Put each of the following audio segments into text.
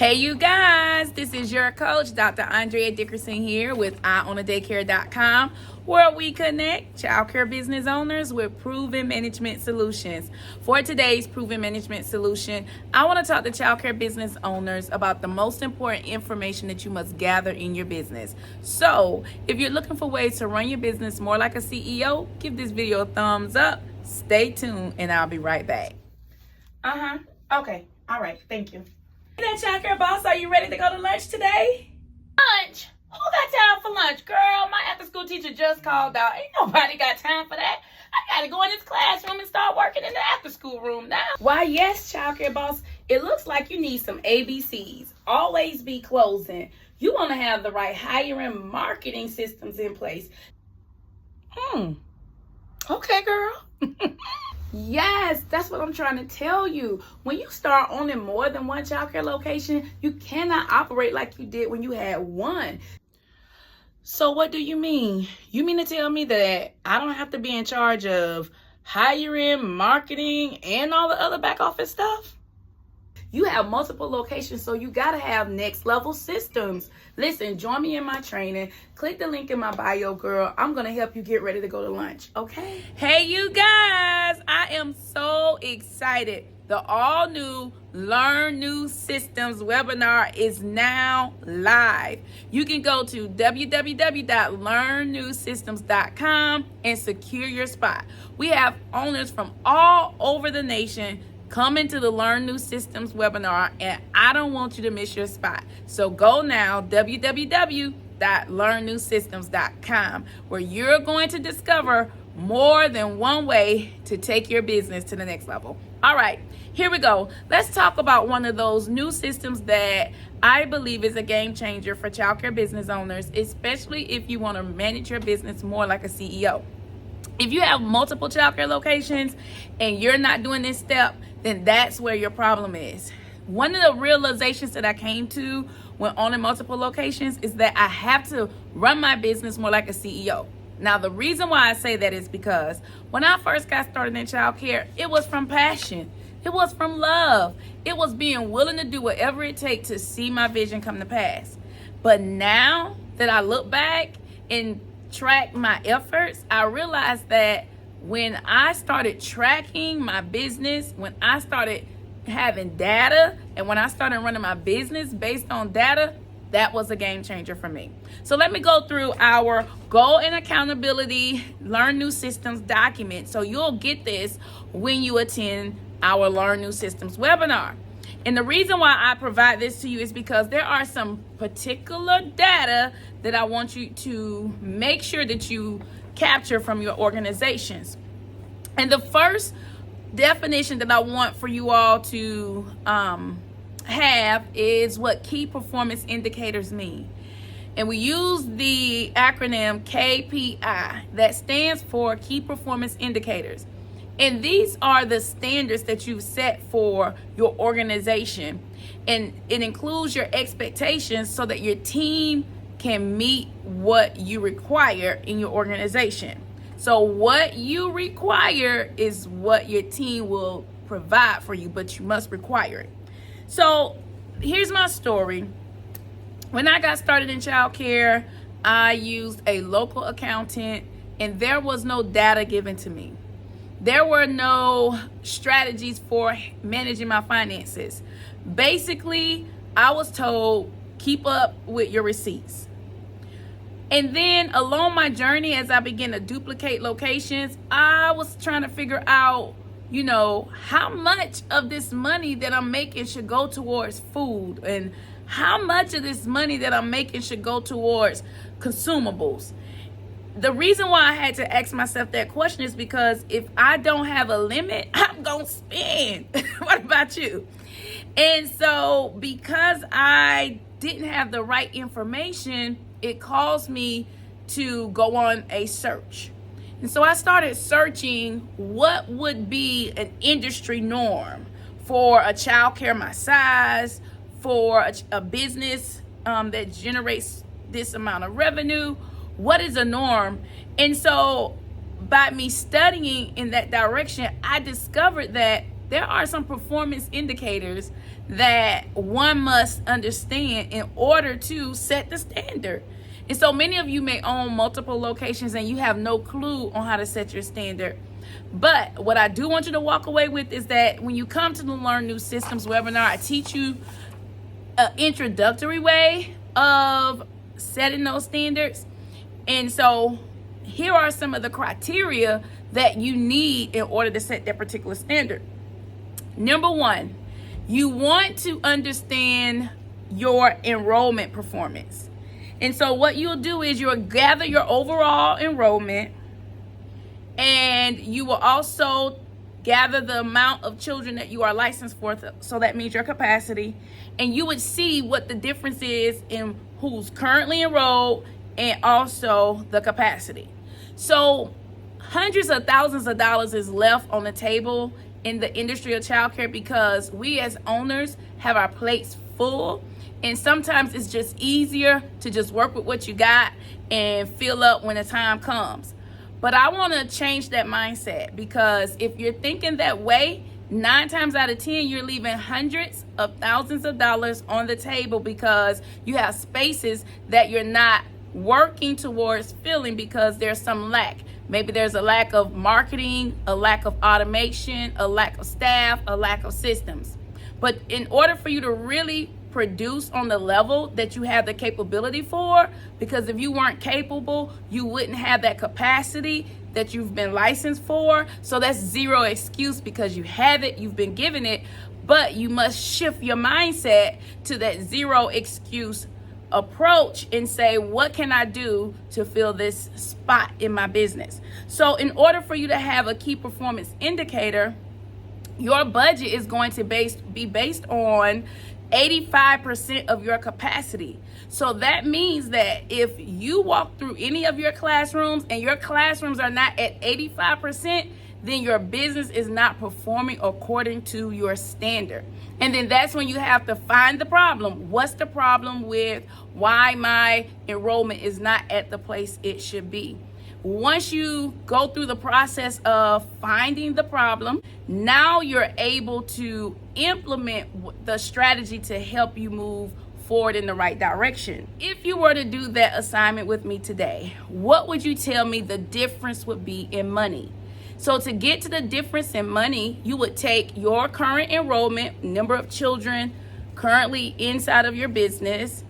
Hey you guys, this is your coach, Dr. Andrea Dickerson here with IOwnADaycare.com, where we connect childcare business owners with proven management solutions. For today's proven management solution, I want to talk to childcare business owners about the most important information that you must gather in your business. So, if you're looking for ways to run your business more like a CEO, give this video a thumbs up. Stay tuned and I'll be right back. Okay. All right. Thank you. Hey there, childcare boss. Are you ready to go to lunch today? Lunch? Who got time for lunch, girl? My after-school teacher just called out. Ain't nobody got time for that. I gotta go in this classroom and start working in the after-school room now. Why, yes, childcare boss. It looks like you need some ABCs. Always be closing. You want to have the right hiring marketing systems in place. Okay, girl. Yes, that's what I'm trying to tell you. When you start owning more than one childcare location, you cannot operate like you did when you had one. So what do you mean? You mean to tell me that I don't have to be in charge of hiring, marketing, and all the other back office stuff? You have multiple locations, so you got to have next level systems. Listen, join me in my training. Click the link in my bio, girl. I'm going to help you get ready to go to lunch, okay? Hey, you guys. I am so excited. The all new Learn New Systems webinar is now live. You can go to www.learnnewsystems.com and secure your spot. We have owners from all over the nation coming to the Learn New Systems webinar, and I don't want you to miss your spot. So go now, www.learnnewsystems.com, where you're going to discover more than one way to take your business to the next level. All right, here we go. Let's talk about one of those new systems that I believe is a game changer for childcare business owners, especially if you want to manage your business more like a CEO. If you have multiple childcare locations and you're not doing this step, then that's where your problem is. One of the realizations that I came to when owning multiple locations is that I have to run my business more like a CEO. Now, the reason why I say that is because when I first got started in childcare, it was from passion. It was from love. It was being willing to do whatever it takes to see my vision come to pass. But now that I look back and track my efforts, I realized that when I started tracking my business, when I started having data, and when I started running my business based on data, that was a game changer for me. So let me go through our goal and accountability Learn New Systems document so you'll get this when you attend our Learn New Systems webinar. And the reason why I provide this to you is because there are some particular data that I want you to make sure that you capture from your organizations. And the first definition that I want for you all to have is what key performance indicators mean. And we use the acronym KPI that stands for Key Performance Indicators. And these are the standards that you've set for your organization. And it includes your expectations so that your team can meet what you require in your organization. So what you require is what your team will provide for you, but you must require it. So here's my story. When I got started in childcare, I used a local accountant, and there was no data given to me. There were no strategies for managing my finances. Basically, I was told, keep up with your receipts. And then along my journey, as I began to duplicate locations, I was trying to figure out, how much of this money that I'm making should go towards food, and how much of this money that I'm making should go towards consumables. The reason why I had to ask myself that question is because if I don't have a limit, I'm going to spend. What about you? And so because I didn't have the right information, it caused me to go on a search. And so I started searching what would be an industry norm for a childcare my size, for a business that generates this amount of revenue. What is a norm? And so by me studying in that direction, I discovered that there are some performance indicators that one must understand in order to set the standard. And so many of you may own multiple locations and you have no clue on how to set your standard. But what I do want you to walk away with is that when you come to the Learn New Systems webinar, I teach you an introductory way of setting those standards. And so here are some of the criteria that you need in order to set that particular standard. Number one, you want to understand your enrollment performance. And so what you'll do is you'll gather your overall enrollment, and you will also gather the amount of children that you are licensed for. So that means your capacity. And you would see what the difference is in who's currently enrolled and also the capacity. So hundreds of thousands of dollars is left on the table in the industry of childcare because we as owners have our plates full. And sometimes it's just easier to just work with what you got and fill up when the time comes. But I want to change that mindset, because if you're thinking that way, 9 times out of 10, you're leaving hundreds of thousands of dollars on the table because you have spaces that you're not working towards filling because there's some lack. Maybe there's a lack of marketing, a lack of automation, a lack of staff, a lack of systems. But in order for you to really produce on the level that you have the capability for, because if you weren't capable, you wouldn't have that capacity that you've been licensed for. So that's zero excuse, because you have it, you've been given it, but you must shift your mindset to that zero excuse approach and say, what can I do to fill this spot in my business? So in order for you to have a key performance indicator, your budget is going to be based on 85% of your capacity. So that means that if you walk through any of your classrooms and your classrooms are not at 85%, then your business is not performing according to your standard. And then that's when you have to find the problem. What's the problem with why my enrollment is not at the place it should be? Once you go through the process of finding the problem, now you're able to implement the strategy to help you move forward in the right direction. If you were to do that assignment with me today, what would you tell me the difference would be in money? So to get to the difference in money, you would take your current enrollment, number of children currently inside of your business,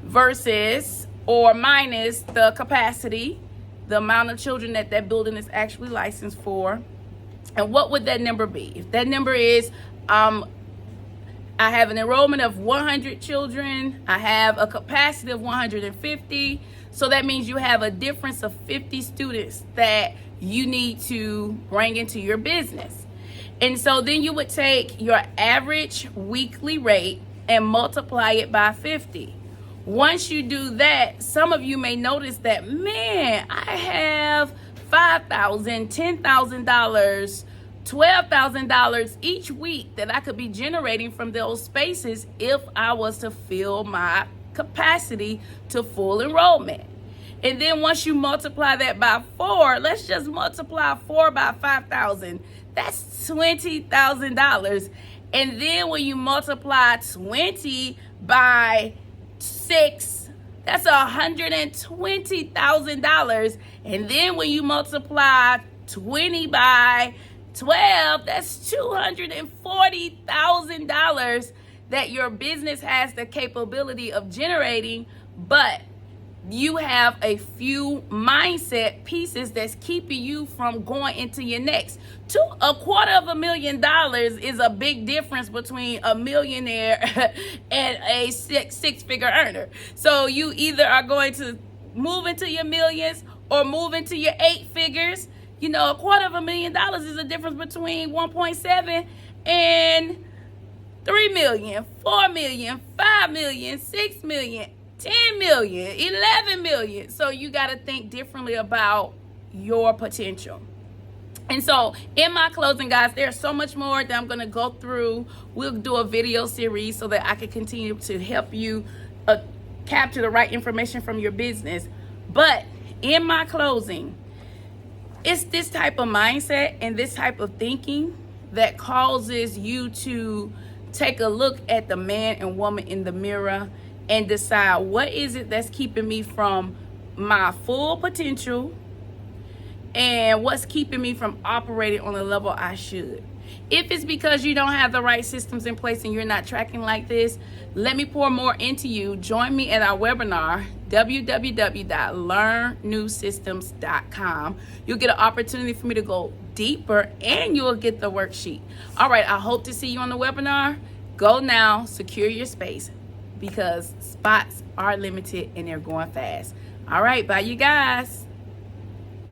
versus or minus the capacity, the amount of children that that building is actually licensed for. And what would that number be? If that number is, I have an enrollment of 100 children, I have a capacity of 150, so that means you have a difference of 50 students that you need to bring into your business. And so then you would take your average weekly rate and multiply it by 50. Once you do that, some of you may notice that, man, I have $5,000, $10,000, $12,000 each week that I could be generating from those spaces if I was to fill my capacity to full enrollment. And then once you multiply that by 4, let's just multiply 4 by 5,000. That's $20,000. And then when you multiply 20 by 6, that's $120,000. And then when you multiply 20 by 12, that's $240,000 that your business has the capability of generating, but you have a few mindset pieces that's keeping you from going into your next. $250,000 is a big difference between a millionaire and a six-figure earner. So you either are going to move into your millions or move into your 8 figures. You know, $250,000 is the difference between 1.7 and 3 million, 4 million, 5 million, 6 million, 10 million, 11 million. So you got to think differently about your potential. And so in my closing, guys, there's so much more that I'm going to go through. We'll do a video series so that I can continue to help you capture the right information from your business. But in my closing, it's this type of mindset and this type of thinking that causes you to take a look at the man and woman in the mirror and decide, what is it that's keeping me from my full potential, and what's keeping me from operating on the level I should. If it's because you don't have the right systems in place and you're not tracking like this, let me pour more into you. Join me at our webinar, www.learnnewsystems.com. You'll get an opportunity for me to go deeper, and you'll get the worksheet. All right, I hope to see you on the webinar. Go now, secure your space, because spots are limited and they're going fast. All right, bye you guys.